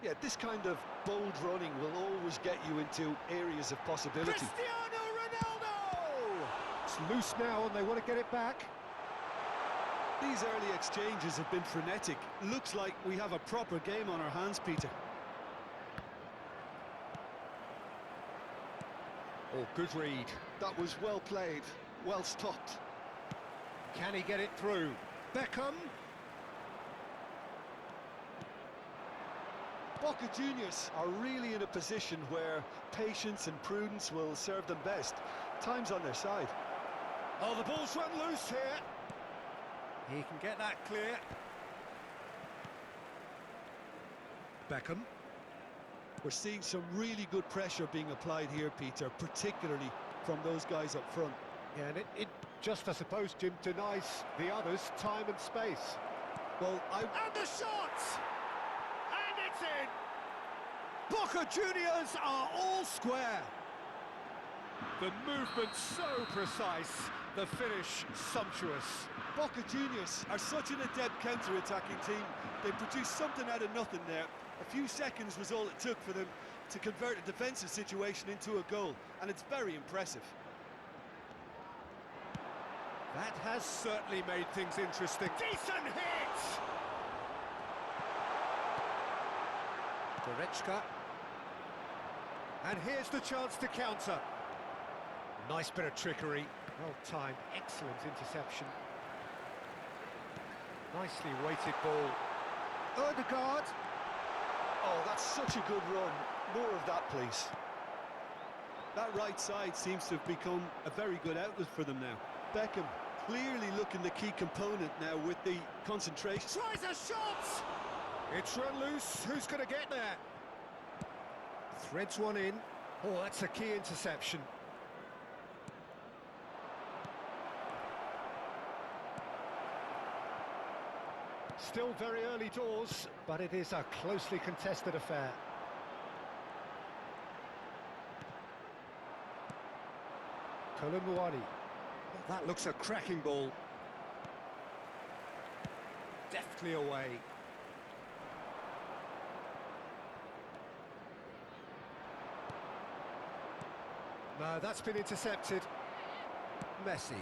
Yeah, this kind of bold running will always get you into areas of possibility. Cristiano Ronaldo! It's loose now and they want to get it back. These early exchanges have been frenetic. Looks like we have a proper game on our hands, Peter. Oh, good read. That was well played, well stopped. Can he get it through? Beckham. Boca Juniors are really in a position where patience and prudence will serve them best. Time's on their side. Oh, the ball's run loose here. He can get that clear. Beckham. We're seeing some really good pressure being applied here, Peter, particularly from those guys up front. Yeah, and it just, I suppose, Jim, denies the others time and space. Well, And the shot! And it's in! Boca Juniors are all square. The movement so precise, the finish sumptuous. Boca Juniors are such an adept counter-attacking team. They produced something out of nothing there. A few seconds was all it took for them to convert a defensive situation into a goal, and it's very impressive. That has certainly made things interesting. Decent hit! Goretzka. And here's the chance to counter. Nice bit of trickery. Well timed, excellent interception. Nicely weighted ball. Odegaard. Oh, that's such a good run. More of that, please. That right side seems to have become a very good outlet for them now. Beckham clearly looking the key component now with the concentration. Tries a shot! It's run loose. Who's going to get there? Threads one in. Oh, that's a key interception. Still very early doors, but it is a closely contested affair. Kolumuani. Well, that looks a cracking ball. Deftly away. No, that's been intercepted. Messi.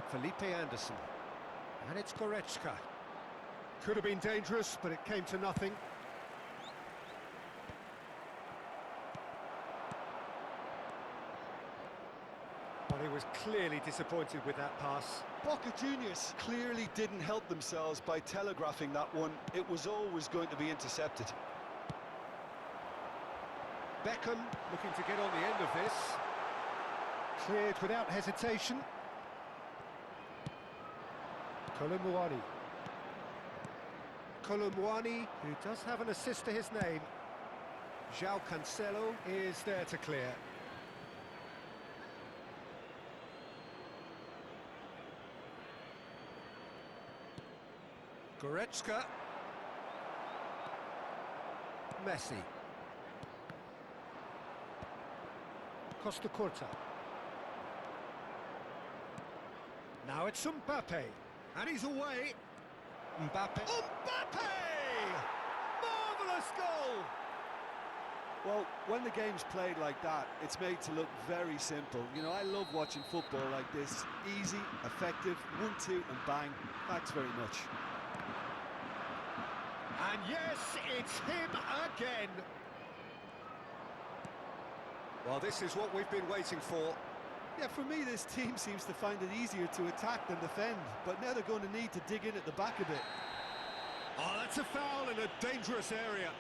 Felipe Anderson. And it's Goretzka. Could have been dangerous, but it came to nothing. But he was clearly disappointed with that pass. Boca Juniors clearly didn't help themselves by telegraphing that one. It was always going to be intercepted. Beckham looking to get on the end of this. Cleared without hesitation. Kolumuani. Kolumuani, who does have an assist to his name. João Cancelo is there to clear. Goretzka. Messi. Costa Curta. Now it's Mbappe. And he's away. Mbappe. Mbappe! Marvellous goal! Well, when the game's played like that, it's made to look very simple. You know, I love watching football like this. Easy, effective, 1-2 and bang. Thanks very much. And yes, it's him again. Well, this is what we've been waiting for. Yeah, for me, this team seems to find it easier to attack than defend, but now they're going to need to dig in at the back a bit. Oh, that's a foul in a dangerous area.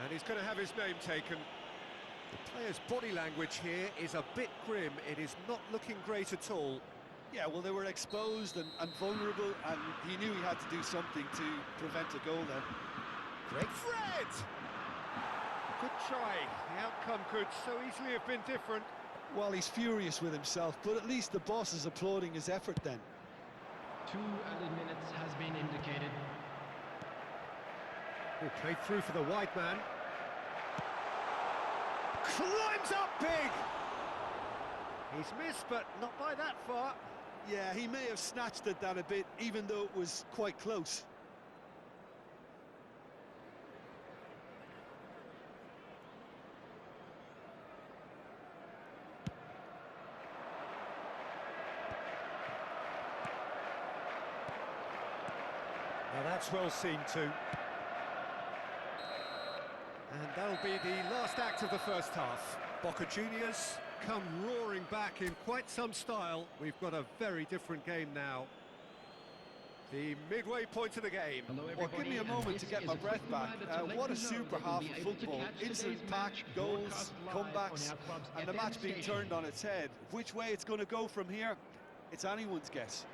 And he's going to have his name taken. The player's body language here is a bit grim. It is not looking great at all. Yeah, well, they were exposed and vulnerable, and he knew he had to do something to prevent a goal then. Great Fred! Good try. The outcome could so easily have been different. Well, he's furious with himself, but at least the boss is applauding his effort then. 2 added minutes has been indicated. He played through for the wide man. Climbs up big! He's missed, but not by that far. Yeah, he may have snatched at that a bit, even though it was quite close. Now that's well seen too. And that'll be the last act of the first half. Boca Juniors come roaring back in quite some style. We've got a very different game now. The midway point of the game. Hello, Well, give me everybody, a and moment this to get is my a breath quick back. reminder to let What a you know super that you'll half be of able to football. catch today's Instant match pack, goals, broadcast live on comebacks, our club's and the FM match being station. turned on its head. Which way it's going to go from here, it's anyone's guess.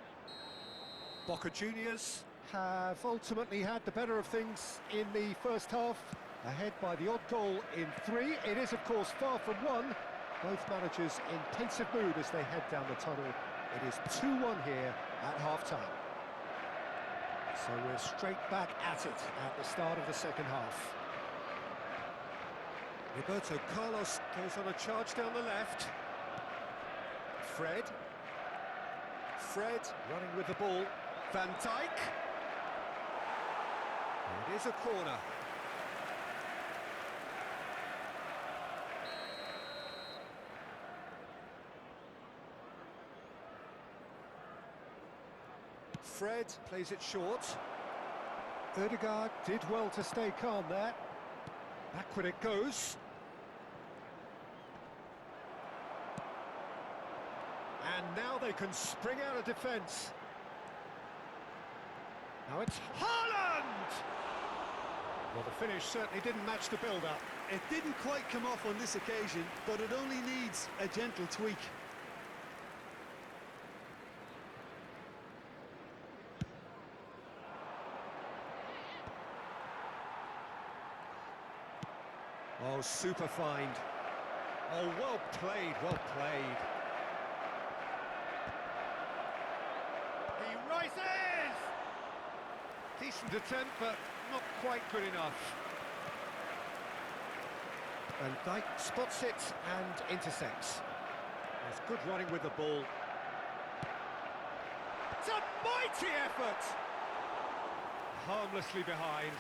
Boca Juniors have ultimately had the better of things in the first half, ahead by the odd goal in 3. It is, of course, far from 1. Both managers in pensive mood as they head down the tunnel. It is 2-1 here at half-time. So we're straight back at it at the start of the second half. Roberto Carlos goes on a charge down the left. Fred running with the ball. Van Dijk. It is a corner. Fred plays it short. Ødegaard did well to stay calm there. Backward it goes. And now they can spring out of defence. Now it's Haaland! Well, the finish certainly didn't match the build-up. It didn't quite come off on this occasion, but it only needs a gentle tweak. Oh, super find. Oh, well played, well played. He rises! Decent attempt, but not quite good enough. Van Dijk spots it and intercepts. There's good running with the ball. It's a mighty effort! Harmlessly behind.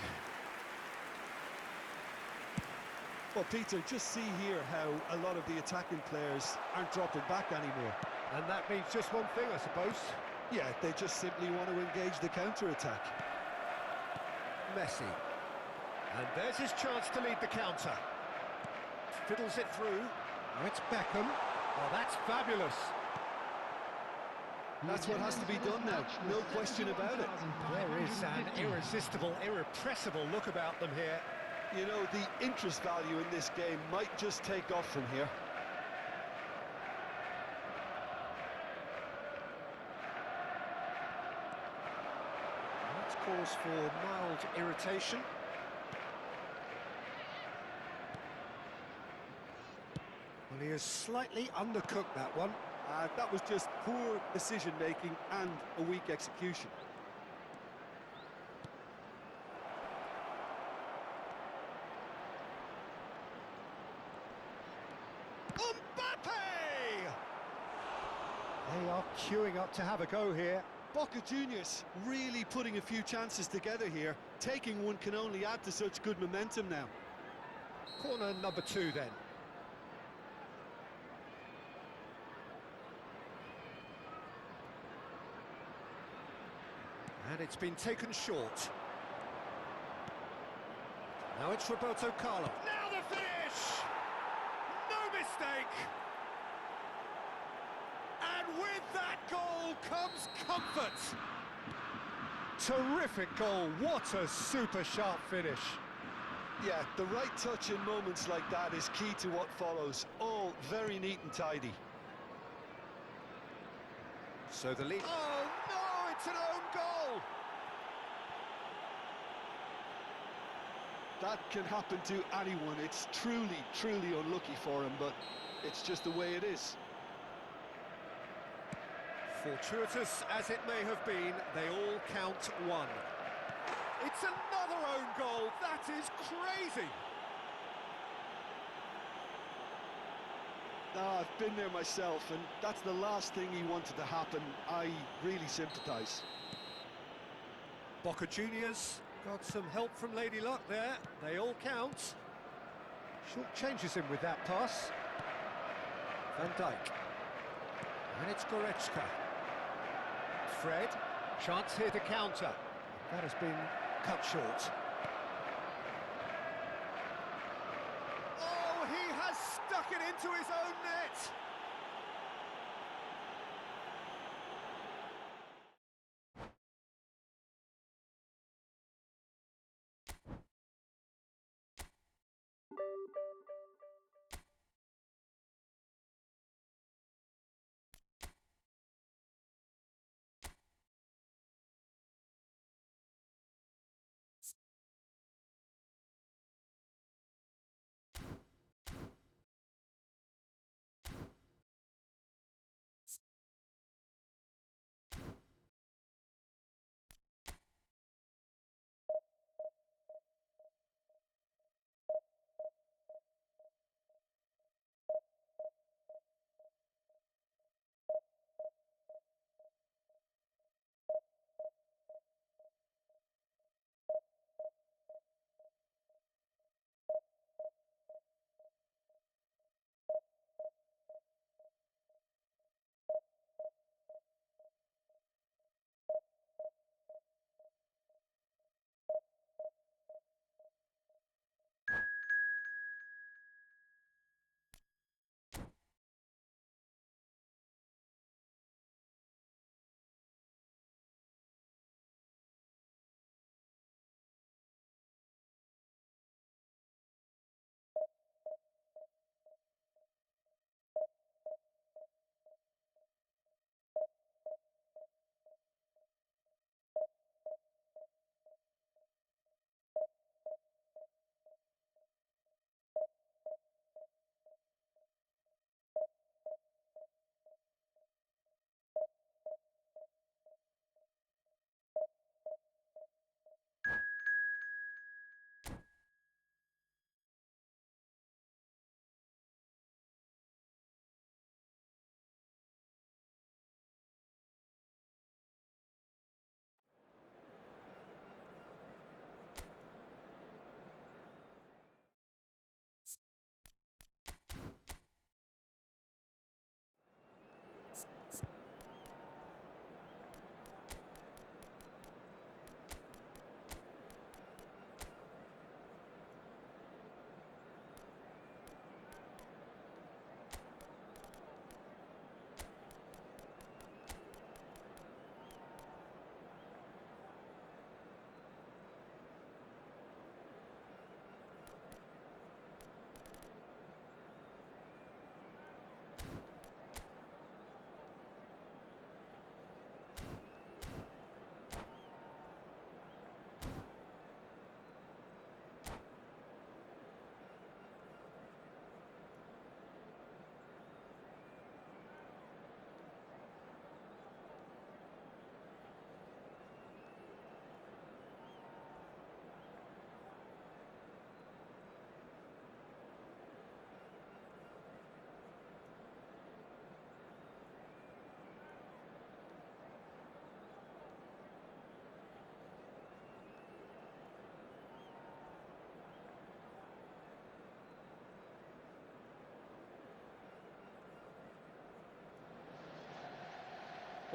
Well, Peter, just see here how a lot of the attacking players aren't dropping back anymore. And that means just one thing, I suppose. Yeah, they just simply want to engage the counter-attack. Messi. And there's his chance to lead the counter. Fiddles it through. Now it's Beckham. Oh, that's fabulous. That's what has to be done now, no question about it. There is an irresistible, irrepressible look about them here. You know, the interest value in this game might just take off from here. That's cause for mild irritation. Well, he has slightly undercooked that one. That was just poor decision-making and a weak execution. Mbappe! They are queuing up to have a go here. Boca Juniors really putting a few chances together here. Taking one can only add to such good momentum now. Corner number 2 then. And it's been taken short. Now it's Roberto Carlos. Now the finish! No mistake! And with that goal comes comfort! Terrific goal, what a super sharp finish. Yeah, the right touch in moments like that is key to what follows. All very neat and tidy. So the lead... Oh no, it's an own goal! That can happen to anyone. It's truly, truly unlucky for him, but it's just the way it is. Fortuitous as it may have been, they all count one. It's another own goal, that is crazy! I've been there myself, and that's the last thing he wanted to happen. I really sympathise. Boca Juniors got some help from Lady Luck there. They all count. Short changes him with that pass. Van Dijk. And it's Goretzka. Fred. Chance here to counter. That has been cut short. Oh, he has stuck it into his own net.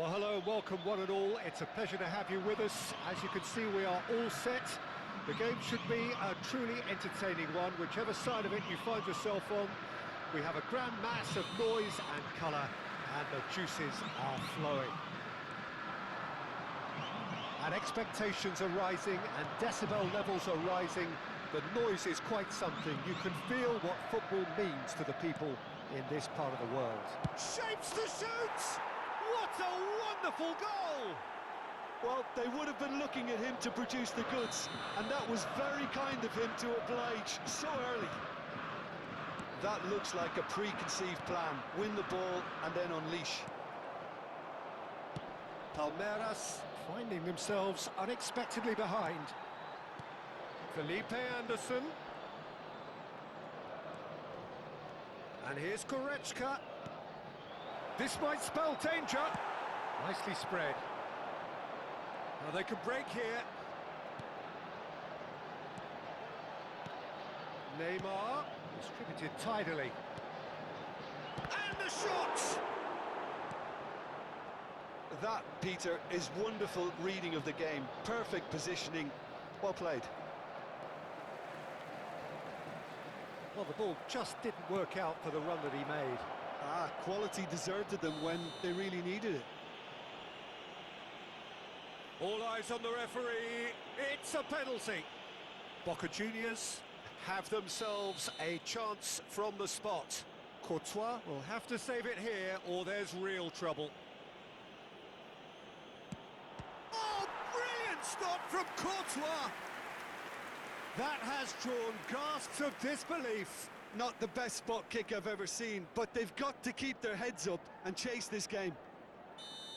Well, hello and welcome one and all. It's a pleasure to have you with us. As you can see, we are all set. The game should be a truly entertaining one, whichever side of it you find yourself on. We have a grand mass of noise and colour, and the juices are flowing. And expectations are rising, and decibel levels are rising. The noise is quite something. You can feel what football means to the people in this part of the world. Shapes to shoot! What a wonderful goal! Well, they would have been looking at him to produce the goods, and that was very kind of him to oblige so early. That looks like a preconceived plan. Win the ball and then unleash. Palmeiras finding themselves unexpectedly behind. Felipe Anderson. And here's Goretzka. This might spell danger. Nicely spread. Now they can break here. Neymar, distributed tidily. And the shot! That, Peter, is wonderful reading of the game. Perfect positioning. Well played. Well, the ball just didn't work out for the run that he made. Quality deserted them when they really needed it. All eyes on the referee. It's a penalty. Boca Juniors have themselves a chance from the spot. Courtois will have to save it here, or there's real trouble. Oh, brilliant stop from Courtois! That has drawn gasps of disbelief. Not the best spot kick I've ever seen, but they've got to keep their heads up and chase this game.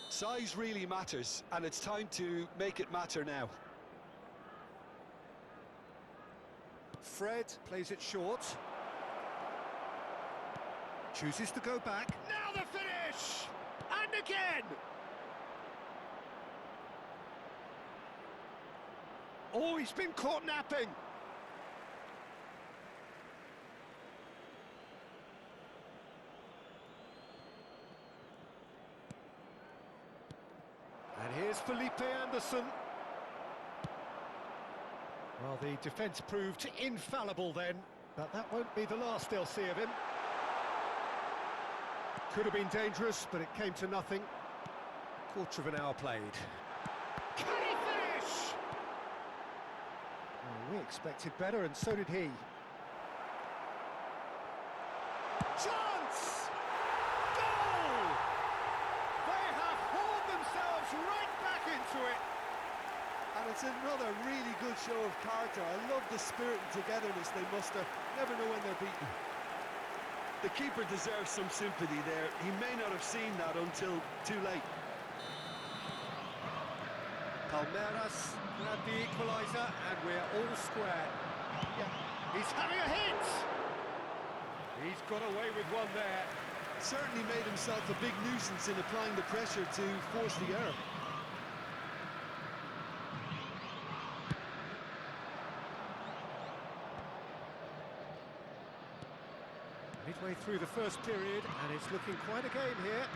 Size really matters, and it's time to make it matter now. Fred plays it short. Chooses to go back. Now the finish! And again! Oh, he's been caught napping. And here's Felipe Anderson. Well, the defence proved infallible then, but that won't be the last they'll see of him. Could have been dangerous, but it came to nothing. Quarter of an hour played. Can he finish? Well, we expected better, and so did he. Chance! Goal! They have hauled themselves right back into it. And it's another really good show of character. I love the spirit and togetherness they muster. Never know when they're beaten. The keeper deserves some sympathy there. He may not have seen that until too late. Palmeiras had the equaliser, and we're all square. Yeah, he's having a hit! He's got away with one there. Certainly made himself a big nuisance in applying the pressure to force the error. Midway through the first period, and it's looking quite a game here.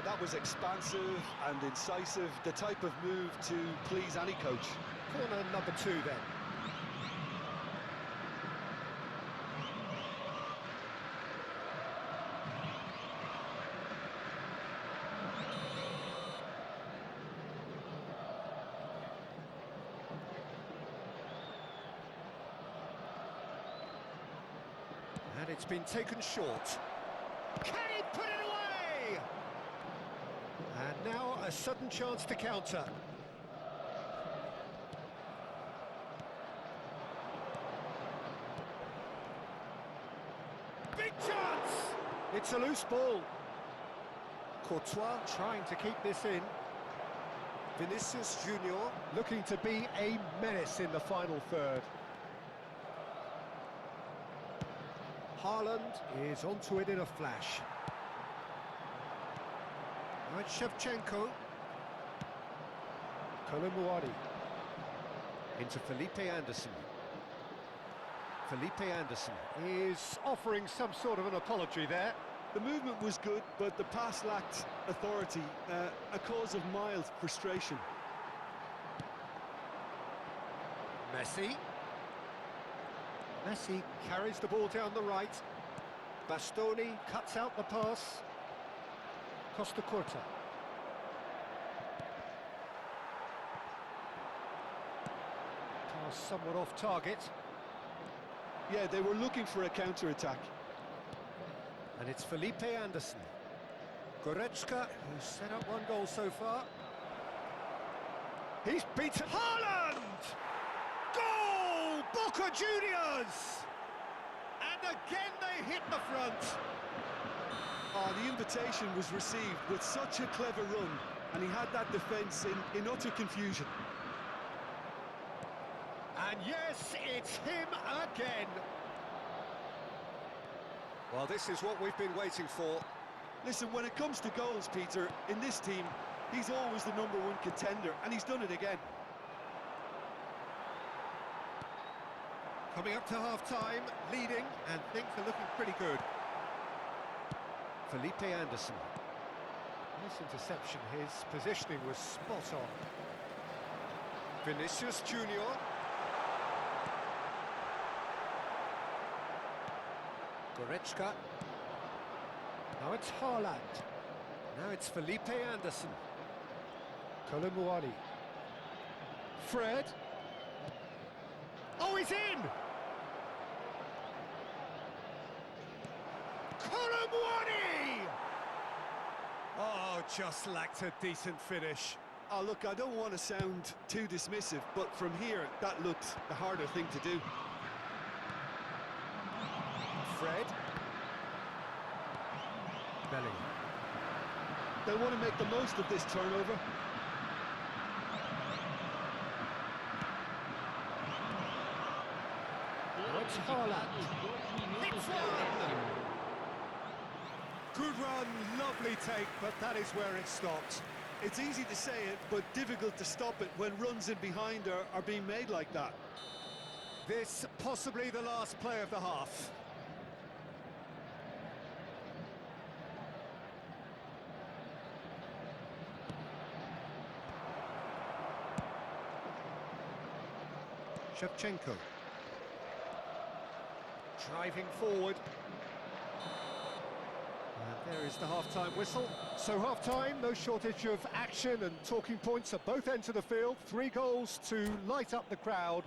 That was expansive and incisive, the type of move to please any coach. Corner number 2 then. And it's been taken short. Can he put it away? And now a sudden chance to counter. Big chance! It's a loose ball. Courtois trying to keep this in. Vinicius Junior looking to be a menace in the final third. Haaland is onto it in a flash. Now it's Shevchenko. Kolomuani. Into Felipe Anderson. Felipe Anderson is offering some sort of an apology there. The movement was good, but the pass lacked authority, a cause of mild frustration. Messi. Messi carries the ball down the right. Bastoni cuts out the pass. Costa Curta. Pass somewhat off target. Yeah, they were looking for a counter-attack. And it's Felipe Anderson. Goretzka, who's set up one goal so far. He's beaten Haaland! Goal! Boca Juniors! And again they hit the front. The invitation was received with such a clever run, and he had that defence in utter confusion. And yes, it's him again. Well, this is what we've been waiting for. Listen, when it comes to goals, Peter, in this team, he's always the #1 contender, and he's done it again. Coming up to half-time, leading, and things are looking pretty good. Felipe Anderson. Nice interception, his positioning was spot on. Vinicius Junior. Goretzka. Now it's Haaland. Now it's Felipe Anderson. Kolomuani. Fred. Oh, he's in! Kolomuani! Oh, just lacked a decent finish. Oh, look, I don't want to sound too dismissive, but from here, that looked the harder thing to do. Fred. Bellingham. They want to make the most of this turnover. Now it's Haaland. Hits one! Good run, lovely take, but that is where it stopped. It's easy to say it, but difficult to stop it when runs in behind are being made like that. This possibly the last play of the half. Shevchenko. Driving forward. And there is the half-time whistle. So half-time, no shortage of action and talking points at both ends of the field. 3 goals to light up the crowd,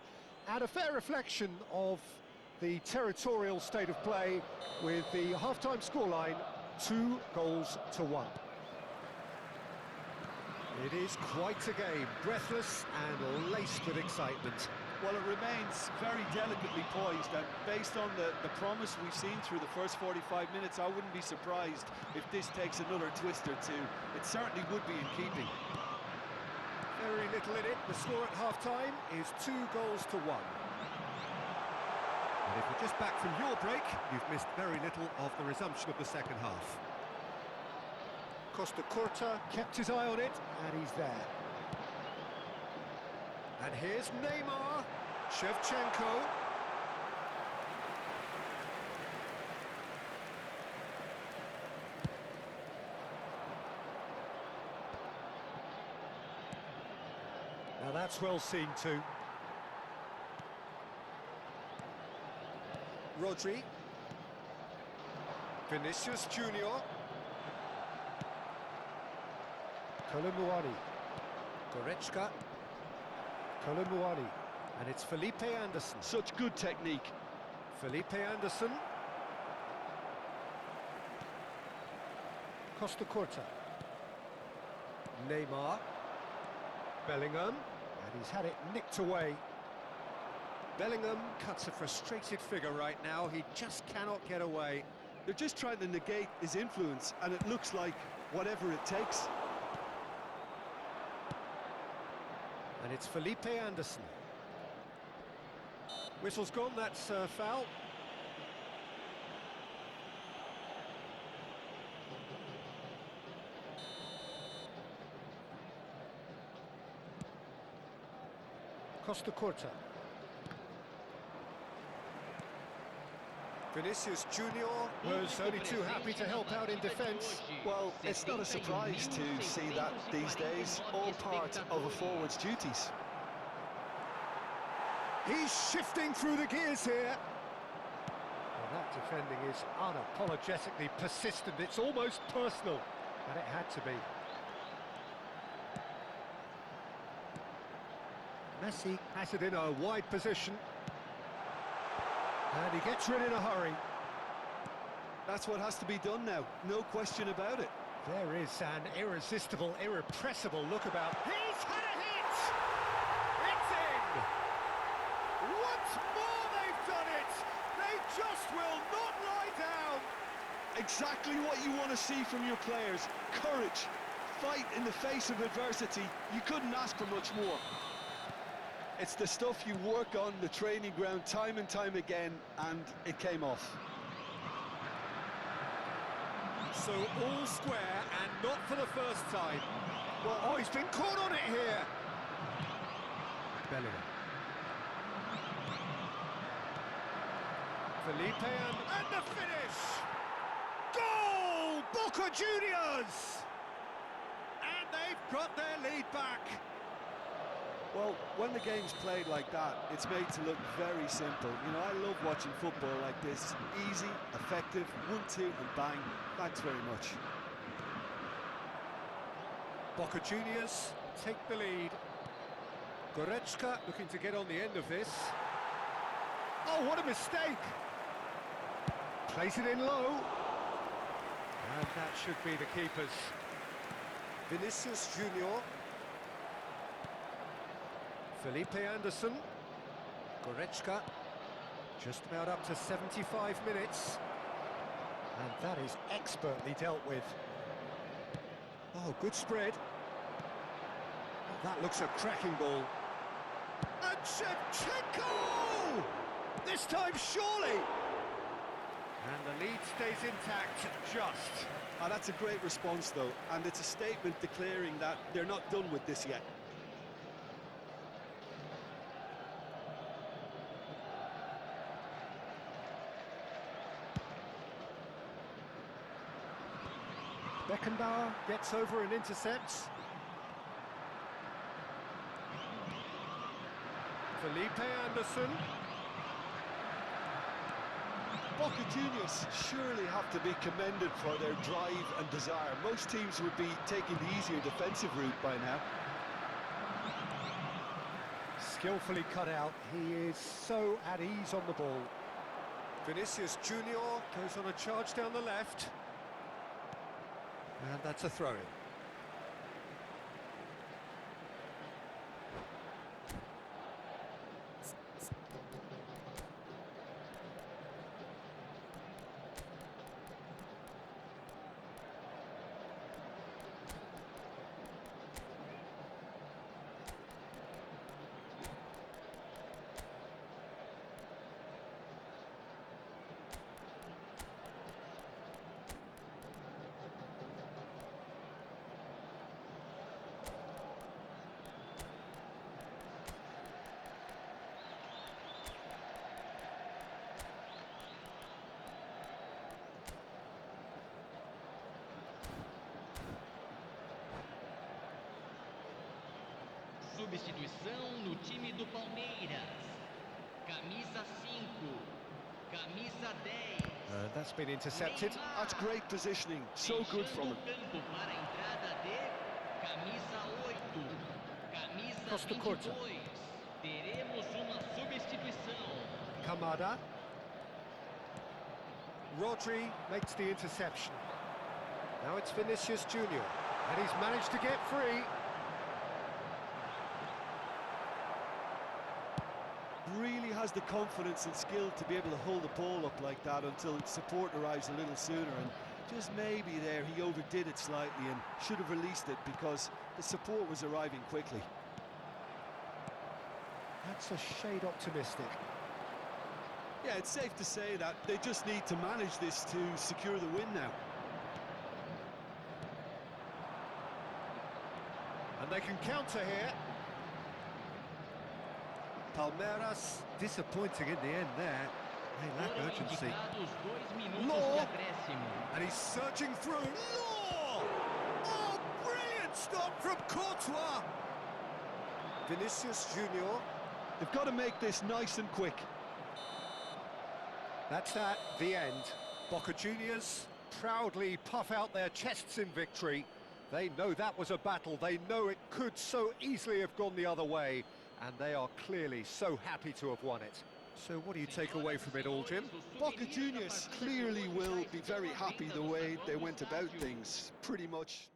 and a fair reflection of the territorial state of play with the half-time scoreline 2-1. It is quite a game, breathless and laced with excitement. Well, it remains very delicately poised, and based on the promise we've seen through the first 45 minutes, I wouldn't be surprised if this takes another twist or two. It certainly would be in keeping. Very little in it. The score at half-time is 2-1. And if you're just back from your break, you've missed very little of the resumption of the second half. Costa Curta kept his eye on it, and he's there. And here's Neymar, Shevchenko. Now that's well seen too. Rodri. Vinicius Junior. Kolomuani. Goretzka. Kolomuani. And it's Felipe Anderson. Such good technique. Felipe Anderson. Costa Curta. Neymar. Bellingham. And he's had it nicked away. Bellingham cuts a frustrated figure right now. He just cannot get away. They're just trying to negate his influence, and it looks like whatever it takes. And it's Felipe Anderson. Whistle's gone, that's foul. Costa Curta. Vinicius Junior was only too happy to help out in defence. Well, it's not a surprise to see that these days, all part of a forward's duties. He's shifting through the gears here. Well, that defending is unapologetically persistent. It's almost personal, and it had to be. Messi has it in a wide position. And he gets rid in a hurry. That's what has to be done now, no question about it. There is an irresistible, irrepressible look about. He's had a hit! It's in! Once more they've done it! They just will not lie down! Exactly what you want to see from your players. Courage, fight in the face of adversity. You couldn't ask for much more. It's the stuff you work on the training ground time and time again, and it came off. So all square and not for the first time. Well, oh, he's been caught on it here. Bellingham. Felipe and the finish! Goal! Boca Juniors! And they've got their lead back. Well, when the game's played like that, it's made to look very simple. You know, I love watching football like this. Easy, effective, 1-2 and bang. Thanks very much. Boca Juniors take the lead. Goretzka looking to get on the end of this. Oh, what a mistake! Plays it in low. And that should be the keepers. Vinicius Junior. Felipe Anderson. Goretzka. Just about up to 75 minutes. And that is expertly dealt with. Oh, good spread. That looks a cracking ball. And Shevchenko! This time, surely! And the lead stays intact, just. Ah, that's a great response, though, and it's a statement declaring that they're not done with this yet. Beckenbauer gets over and intercepts. Felipe Anderson. Boca Juniors surely have to be commended for their drive and desire. Most teams would be taking the easier defensive route by now. Skillfully cut out. He is so at ease on the ball. Vinicius Junior goes on a charge down the left. And that's a throw-in. Substituição no time do Palmeiras. Camisa 5, camisa 10. That's been intercepted. That's great positioning, so good from him. Campo para a entrada de camisa 8, camisa Costa 22. Curta. Teremos uma substituição. Kamada. Rodri makes the interception. Now it's Vinicius Junior, and he's managed to get free. Really has the confidence and skill to be able to hold the ball up like that until support arrives a little sooner, and just maybe there he overdid it slightly and should have released it because the support was arriving quickly. That's a shade optimistic. Yeah, it's safe to say that they just need to manage this to secure the win now. And they can counter here. Palmeiras disappointing in the end there. They lack Foram urgency. indicados 2 minutos Law. de acréscimo. And he's surging through. Law! Oh, brilliant stop from Courtois. Vinicius Junior. They've got to make this nice and quick. That's that, the end. Boca Juniors proudly puff out their chests in victory. They know that was a battle. They know it could so easily have gone the other way. And they are clearly so happy to have won it. So what do you take away from it all, Jim? Boca Juniors clearly will be very happy the way they went about things. Pretty much